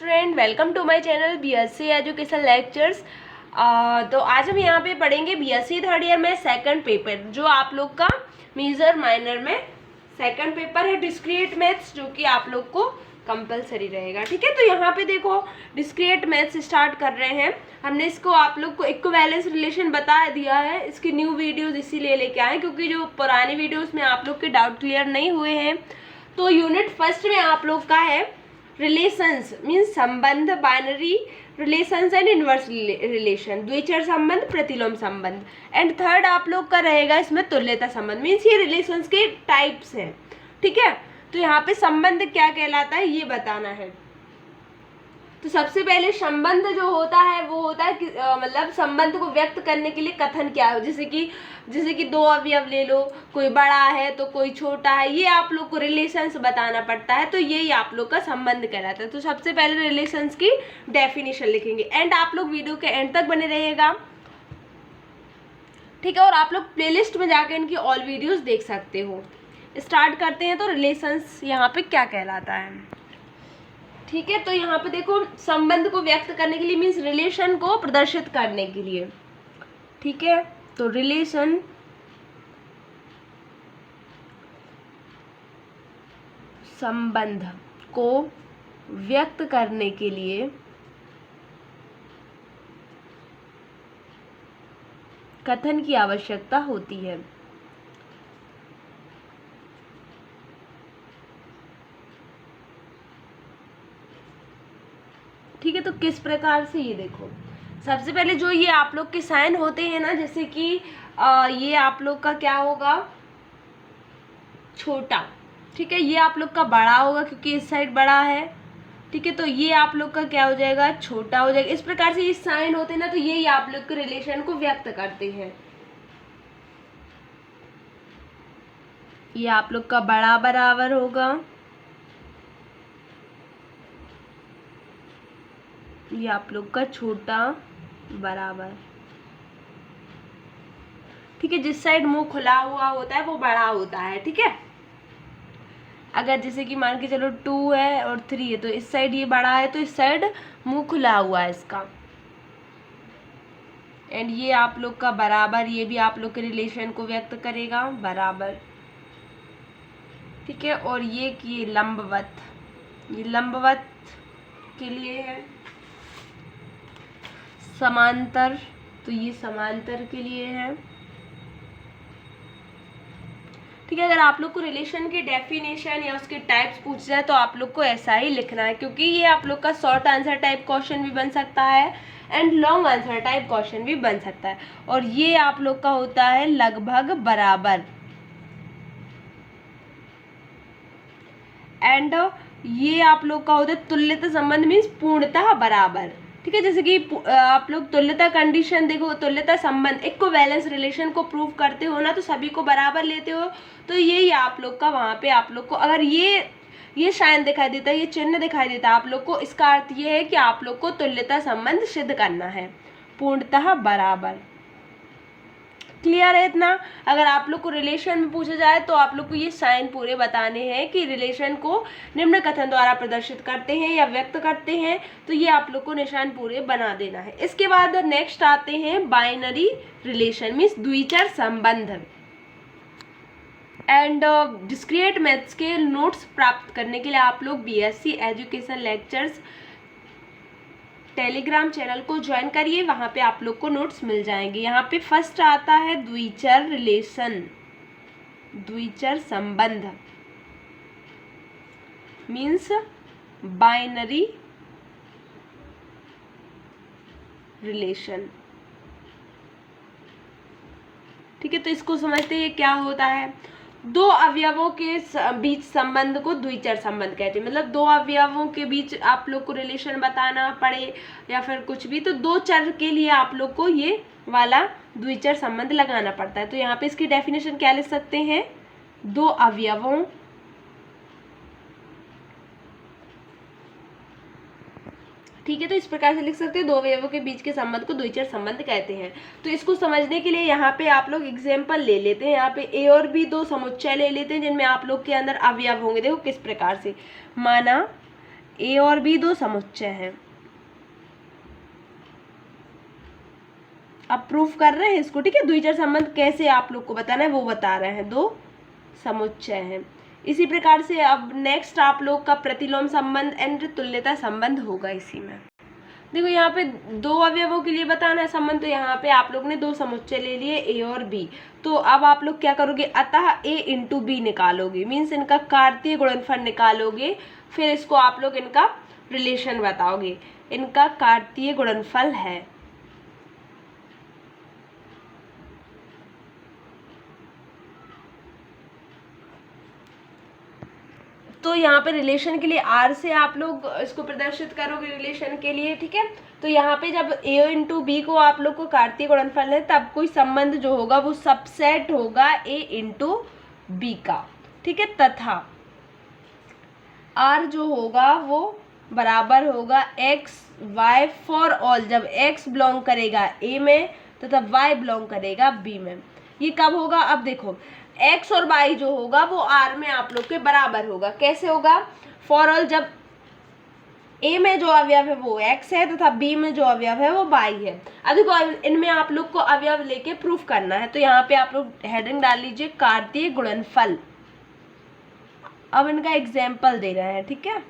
Student, welcome to my channel BSc education lectures. तो आज हम यहाँ पे पढ़ेंगे बीएससी थर्ड ईयर में सेकंड पेपर, जो आप लोग का मेजर माइनर में सेकंड पेपर है, डिस्क्रीट मैथ्स, जो कि आप लोग को कंपलसरी रहेगा। ठीक है, तो यहाँ पे देखो डिस्क्रीट मैथ्स स्टार्ट कर रहे हैं। हमने इसको आप लोग को इक्विवेलेंस रिलेशन बता दिया है। इसकी न्यू वीडियोज इसीलिए लेके आए क्योंकि जो पुरानी वीडियोज में आप लोग के डाउट क्लियर नहीं हुए हैं। तो यूनिट फर्स्ट में आप लोग का है रिलेशंस, मीन्स संबंध, binary relations and inverse relation, द्विचर संबंध, प्रतिलोम संबंध। एंड थर्ड आप लोग का रहेगा इसमें तुल्यता संबंध, मीन्स ये रिलेशंस के टाइप्स हैं। ठीक है, तो यहाँ पे संबंध क्या कहलाता है ये बताना है। तो सबसे पहले संबंध जो होता है वो होता है कि मतलब संबंध को व्यक्त करने के लिए कथन क्या हो, जैसे कि दो अवयव ले लो, कोई बड़ा है तो कोई छोटा है, ये आप लोग को रिलेशंस बताना पड़ता है। तो यही आप लोग का संबंध कहलाता है। तो सबसे पहले रिलेशंस की डेफिनेशन लिखेंगे। एंड आप लोग वीडियो के एंड तक बने रहिएगा, ठीक है। और आप लोग प्लेलिस्ट में जाकर इनकी ऑल वीडियोस देख सकते हो। स्टार्ट करते हैं। तो रिलेशंस यहाँ पे क्या कहलाता है, ठीक है। तो यहाँ पे देखो संबंध को व्यक्त करने के लिए, मीन्स रिलेशन को प्रदर्शित करने के लिए, ठीक है। तो रिलेशन संबंध को व्यक्त करने के लिए कथन की आवश्यकता होती है। ठीक है, तो किस प्रकार से, ये देखो सबसे पहले जो ये आप लोग के साइन होते हैं ना, जैसे कि ये आप लोग का क्या होगा, छोटा, ठीक है। ये आप लोग का बड़ा होगा क्योंकि इस साइड बड़ा है, ठीक है। तो ये आप लोग का क्या हो जाएगा, छोटा हो जाएगा। इस प्रकार से ये साइन होते हैं ना, तो यही आप लोग के रिलेशन को व्यक्त करते हैं। ये आप लोग का बड़ा बराबर होगा, ये आप लोग का छोटा बराबर, ठीक है। जिस साइड मुंह खुला हुआ होता है वो बड़ा होता है, ठीक है। अगर जैसे कि मान के चलो 2 है और 3 है, तो इस साइड ये बड़ा है तो इस साइड मुंह खुला हुआ है इसका। एंड ये आप लोग का बराबर, ये भी आप लोग के रिलेशन को व्यक्त करेगा, बराबर, ठीक है। और ये लंबवत, ये लंबवत के लिए है। समांतर, तो ये समांतर के लिए है, ठीक है। अगर आप लोग को रिलेशन की डेफिनेशन या उसके टाइप्स पूछ जाए तो आप लोग को ऐसा ही लिखना है, क्योंकि ये आप लोग का शॉर्ट आंसर टाइप क्वेश्चन भी बन सकता है and long answer type question भी बन सकता है। और ये आप लोग का होता है लगभग बराबर। एंड ये आप लोग का होता है तुल्यता संबंध, मीन्स पूर्णतः बराबर, ठीक है। जैसे कि आप लोग तुल्यता कंडीशन देखो, तुल्यता संबंध, इक्विवेलेंस रिलेशन को प्रूव करते हो ना, तो सभी को बराबर लेते हो। तो यही आप लोग का वहाँ पे आप लोग को अगर ये साइन दिखाई देता है, ये चिन्ह दिखाई देता है आप लोग को, इसका अर्थ ये है कि आप लोग को तुल्यता संबंध सिद्ध करना है, पूर्णतः बराबर। क्लियर है इतना। अगर आप लोग को रिलेशन में पूछा जाए तो आप लोग को ये साइन पूरे बताने हैं कि रिलेशन को निम्न कथन द्वारा प्रदर्शित करते हैं या व्यक्त करते हैं, तो ये आप लोग को निशान पूरे बना देना है। इसके बाद नेक्स्ट आते हैं बाइनरी रिलेशन, मीन्स द्विचर संबंध। एंड डिस्क्रीट मैथ्स के नोट्स प्राप्त करने के लिए आप लोग BSc education lectures Telegram channel को ज्वाइन करिए, वहाँ पे आप लोग को नोट्स मिल जाएंगे। यहाँ पे फर्स्ट आता है द्विचर रिलेशन, द्विचर संबंध, मीन्स बाइनरी रिलेशन, ठीक है। तो इसको समझते हैं क्या होता है। दो अवयवों के बीच संबंध को द्विचर संबंध कहते हैं। मतलब दो अवयवों के बीच आप लोग को रिलेशन बताना पड़े या फिर कुछ भी, तो दो चर के लिए आप लोग को ये वाला द्विचर संबंध लगाना पड़ता है। तो यहाँ पे इसकी डेफिनेशन क्या लिख सकते हैं, दो अवयवों ठीक है। तो इस प्रकार से लिख सकते हैं, दो अवयवों के बीच के संबंध को द्विचर संबंध कहते हैं। तो इसको समझने के लिए यहाँ पे आप लोग एग्जाम्पल ले लेते हैं। यहाँ पे ए और बी दो समुच्चय ले लेते हैं जिनमें आप लोग के अंदर अवयव होंगे। देखो किस प्रकार से, माना ए और बी दो समुच्चय हैं। अब प्रूफ कर रहे हैं इसको, ठीक है। द्विचर संबंध कैसे आप लोग को बताना है वो बता रहे हैं, दो समुच्चय हैं। इसी प्रकार से अब नेक्स्ट आप लोग का प्रतिलोम संबंध एंड तुल्यता संबंध होगा। इसी में देखो यहाँ पे दो अवयवों के लिए बताना है संबंध, तो यहाँ पे आप लोग ने दो समुच्चय ले लिए ए और बी। तो अब आप लोग क्या करोगे, अतः ए इंटू बी निकालोगे, मीन्स इनका कार्तीय गुणनफल निकालोगे। फिर इसको आप लोग इनका रिलेशन बताओगे, इनका कार्तीय गुणनफल है। तो यहाँ पे रिलेशन के लिए आर से आप लोग इसको प्रदर्शित करोगे रिलेशन के लिए, ठीक है। तो यहाँ पे जब ए इंटू बी को आप लोग को कार्तीय गुणनफल है, तब कोई संबंध जो होगा वो सबसेट होगा ए इंटू बी का, ठीक है। तथा आर जो होगा वो बराबर होगा एक्स वाई फॉर ऑल, जब एक्स बिलोंग करेगा ए में तथा वाई बिलोंग करेगा बी में। ये कब होगा, अब देखो एक्स और वाई जो होगा वो आर में आप लोग के बराबर होगा। कैसे होगा, फॉर ऑल जब ए में जो अवयव है वो एक्स है तथा बी में जो अवयव है वो वाई है। अब देखो इनमें आप लोग को अवयव लेके प्रूफ करना है, तो यहाँ पे आप लोग हेडिंग डाल लीजिए कार्तीय गुणनफल। अब इनका एग्जाम्पल दे रहे हैं, ठीक है।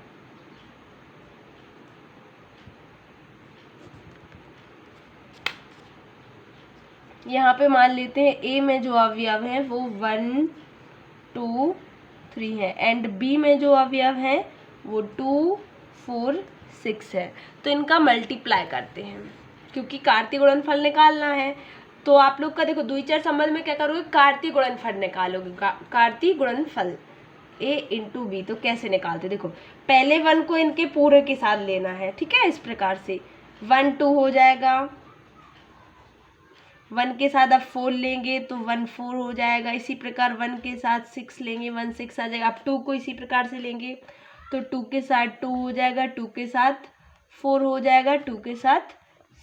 यहाँ पे मान लेते हैं ए में जो अवयव है वो 1 2 3 है एंड बी में जो अवयव है वो 2 4 6 है। तो इनका मल्टीप्लाई करते हैं क्योंकि कार्तीय गुणनफल निकालना है। तो आप लोग का देखो द्विचर संबंध में क्या करोगे, कार्तीय गुणनफल निकालोगे। कार्तीय गुणनफल ए इंटू बी, तो कैसे निकालते, देखो पहले 1 को इनके पूरे के साथ लेना है, ठीक है। इस प्रकार से 1 2 हो जाएगा, 1 के साथ अब 4 लेंगे तो 1 4 हो जाएगा। इसी प्रकार 1 के साथ 6 लेंगे, 1 6 आ जाएगा। अब 2 को इसी प्रकार से लेंगे तो 2 के साथ 2 हो जाएगा, 2 के साथ 4 हो जाएगा, 2 के साथ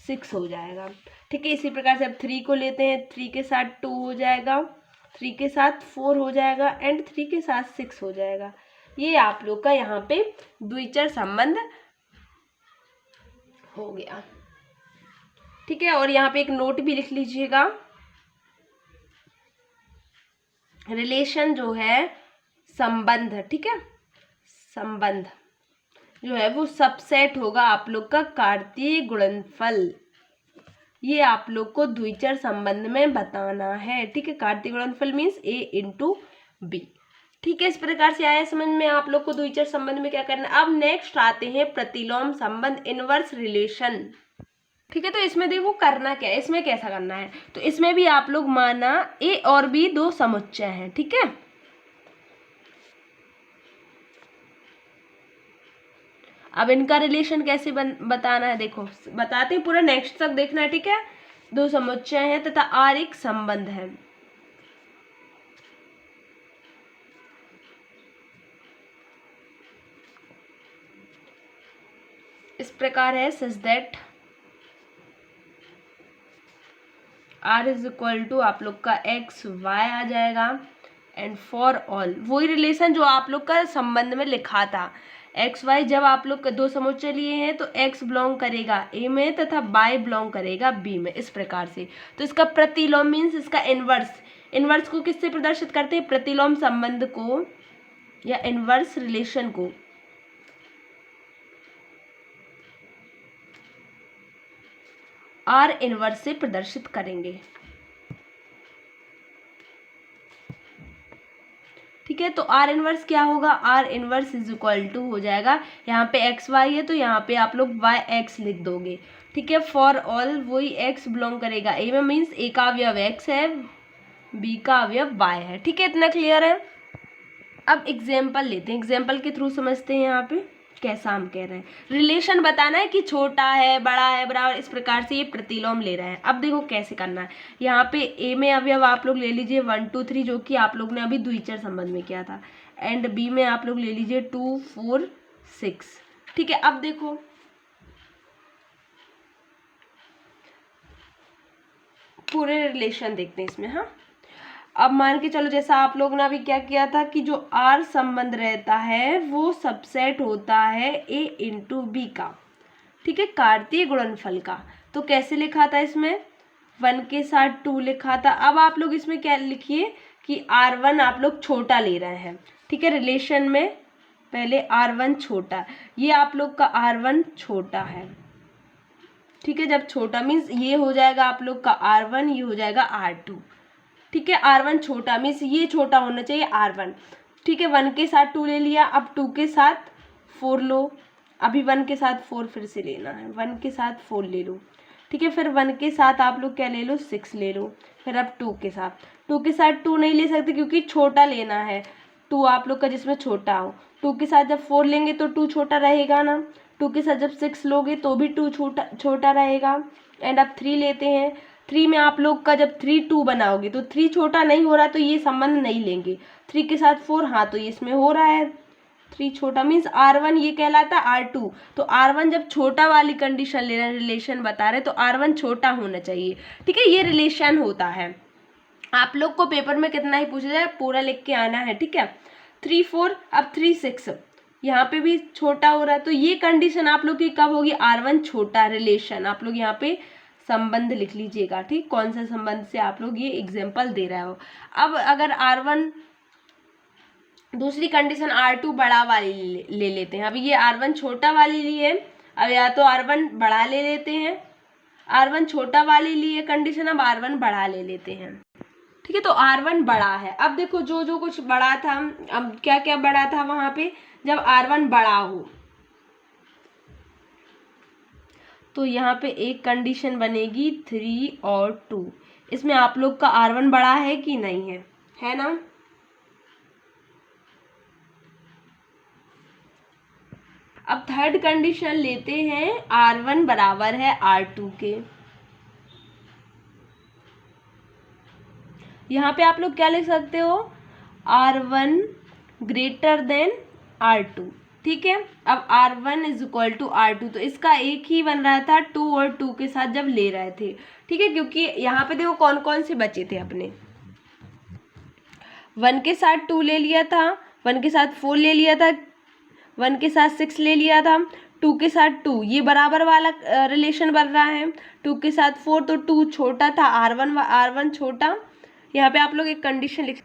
6 हो जाएगा, ठीक है। इसी प्रकार से अब 3 को लेते हैं, 3 के साथ 2 हो जाएगा, 3 के साथ 4 हो जाएगा एंड 3 के साथ 6 हो जाएगा। ये आप लोग का यहाँ पे द्विचर संबंध हो गया, ठीक है। और यहाँ पे एक नोट भी लिख लीजिएगा, रिलेशन जो है संबंध, ठीक है, संबंध जो है वो सबसेट होगा आप लोग का कार्तीय गुणनफल। ये आप लोग को द्विचर संबंध में बताना है, ठीक है। कार्तीय गुणनफल मीन्स ए इंटू बी, ठीक है। इस प्रकार से आया समझ में आप लोग को द्विचर संबंध में क्या करना है। अब नेक्स्ट आते हैं प्रतिलोम संबंध, इनवर्स रिलेशन, ठीक है। तो इसमें देखो करना क्या है, इसमें कैसा करना है, तो इसमें भी आप लोग माना ए और बी दो समुच्चय हैं, ठीक है। अब इनका रिलेशन कैसे बताना है, देखो बताते हैं, पूरा नेक्स्ट तक देखना है, ठीक है। दो समुच्चय हैं तथा आर एक संबंध है। इस प्रकार है such that R is equal to आप लोग का एक्स वाई आ जाएगा एंड फॉर ऑल वही रिलेशन जो आप लोग का संबंध में लिखा था। एक्स वाई जब आप लोग दो समुच्चय लिए हैं तो एक्स बिलोंग करेगा ए में तथा वाई बिलोंग करेगा बी में, इस प्रकार से। तो इसका प्रतिलोम मीन्स इसका इनवर्स, इनवर्स को किससे प्रदर्शित करते हैं, प्रतिलोम संबंध को या इनवर्स रिलेशन को आर इनवर्स से प्रदर्शित करेंगे, ठीक है। तो आर इनवर्स क्या होगा, R inverse is equal to हो जाएगा, यहाँ पे एक्स वाई है तो यहाँ पे आप लोग वाई एक्स लिख दोगे, ठीक है। फॉर ऑल वही एक्स बिलोंग करेगा ए में, मीन्स ए का अवयव एक्स है, बी का अवयव वाई है, ठीक है। इतना क्लियर है। अब एग्जाम्पल लेते हैं, एग्जाम्पल के थ्रू समझते हैं यहाँ पे कैसा हम कह रहे हैं। रिलेशन बताना है कि छोटा है बड़ा है बराबर, इस प्रकार से ये प्रतिलोम ले रहे हैं। अब देखो कैसे करना है, यहाँ पे ए में अवयव आप लोग ले लीजिए 1 2 3 जो कि आप लोग ने अभी द्विचर संबंध में किया था, एंड बी में आप लोग ले लीजिए 2 4 6, ठीक है। अब देखो पूरे रिलेशन देखते हैं इसमें, हाँ। अब मान के चलो जैसा आप लोग ने अभी क्या किया था कि जो आर संबंध रहता है वो सबसेट होता है ए इंटू बी का, ठीक है, कार्तीय गुणनफल का। तो कैसे लिखा था इसमें, 1 के साथ 2 लिखा था। अब आप लोग इसमें क्या लिखिए कि R1 आप लोग छोटा ले रहे हैं, ठीक है, रिलेशन में पहले R1 छोटा, ये आप लोग का R1 छोटा है, ठीक है। जब छोटा मीन्स ये हो जाएगा आप लोग का R1, ये हो जाएगा R2, ठीक है। R1 छोटा मीन्स ये छोटा होना चाहिए R1, ठीक है। 1 के साथ 2 ले लिया, अब 2 के साथ 4 लो, अभी 1 के साथ 4 फिर से लेना है, 1 के साथ 4 ले लो, ठीक है। फिर 1 के साथ आप लोग क्या ले लो, 6 ले लो। फिर अब 2 के साथ 2 नहीं ले सकते क्योंकि छोटा लेना है, 2 आप लोग का जिसमें छोटा हो। 2 के साथ जब 4 लेंगे तो 2 छोटा रहेगा ना, 2 के साथ जब 6 लोगे तो भी 2 छोटा रहेगा। एंड अब 3 लेते हैं, 3 में आप लोग का जब 3 2 बनाओगे तो 3 छोटा नहीं हो रहा तो ये संबंध नहीं लेंगे। 3 के साथ 4, हाँ तो ये इसमें हो रहा है, 3 छोटा मीन्स R1 ये कहलाता है R2। तो R1 जब छोटा वाली कंडीशन ले रहे हैं, रिलेशन बता रहे हैं, तो R1 छोटा होना चाहिए, ठीक है। ये रिलेशन होता है। आप लोग को पेपर में कितना ही पूछा जाए पूरा लिख के आना है, ठीक है। 3 4, अब 3 6, यहाँ पे भी छोटा हो रहा है, तो ये कंडीशन आप लोग की कब होगी, R1 छोटा रिलेशन। आप लोग यहाँ पे संबंध लिख लीजिएगा, ठीक, कौन सा संबंध से आप लोग ये एग्जाम्पल दे रहे हो। अब अगर R1 दूसरी कंडीशन R2 बड़ा वाली ले लेते हैं। अभी ये R1 छोटा वाली लिए, अब या तो R1 बड़ा ले लेते हैं, R1 छोटा वाली लिए कंडीशन, अब R1 बड़ा ले लेते हैं, ठीक है। तो R1 बड़ा है। अब देखो जो जो कुछ बड़ा था, अब क्या क्या बड़ा था वहां पे, जब R1 बड़ा हो तो यहाँ पे एक कंडीशन बनेगी 3 और 2। इसमें आप लोग का R1 बड़ा है कि नहीं है ना। अब थर्ड कंडीशन लेते हैं, R1 बराबर है R2 के। यहाँ पे आप लोग क्या लिख सकते हो, R1 ग्रेटर देन R2, ठीक है। अब R1 is equal to R2, तो इसका एक ही बन रहा था 2 और 2 के साथ जब ले रहे थे, ठीक है। क्योंकि यहाँ पे देखो कौन कौन से बचे थे अपने, 1 के साथ 2 ले लिया था, 1 के साथ 4 ले लिया था, 1 के साथ 6 ले लिया था, 2 के साथ 2, ये बराबर वाला रिलेशन बन रहा है। 2 के साथ 4 तो 2 छोटा था, R1 छोटा। यहाँ पे आप लोग एक कंडीशन लिख,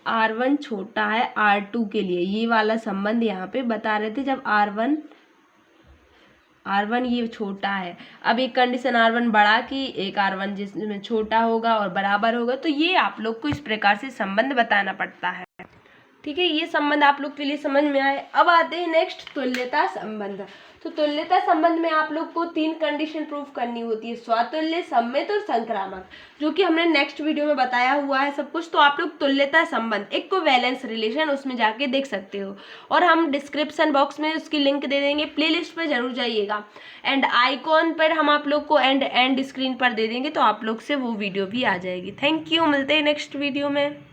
R1 छोटा है R2 के लिए, ये वाला संबंध यहाँ पे बता रहे थे। जब R1 ये छोटा है, अब एक कंडीशन R1 बड़ा की, एक R1 जिसमें छोटा होगा और बराबर होगा, तो ये आप लोग को इस प्रकार से संबंध बताना पड़ता है, ठीक है। ये संबंध आप लोग के लिए समझ में आए। अब आते हैं नेक्स्ट तुल्यता संबंध। तो तुल्यता संबंध में आप लोग को 3 कंडीशन प्रूव करनी होती है, स्वतुल्य, सममित और संक्रामक, जो कि हमने नेक्स्ट वीडियो में बताया हुआ है सब कुछ। तो आप लोग तुल्यता संबंध, इक्विवेलेंस रिलेशन, उसमें जाके देख सकते हो, और हम डिस्क्रिप्शन बॉक्स में उसकी लिंक दे देंगे, प्लेलिस्ट पे जरूर जाइएगा। एंड आइकॉन पर हम आप लोग को एंड स्क्रीन पर दे देंगे, तो आप लोग से वो वीडियो भी आ जाएगी। थैंक यू, मिलते हैं नेक्स्ट वीडियो में।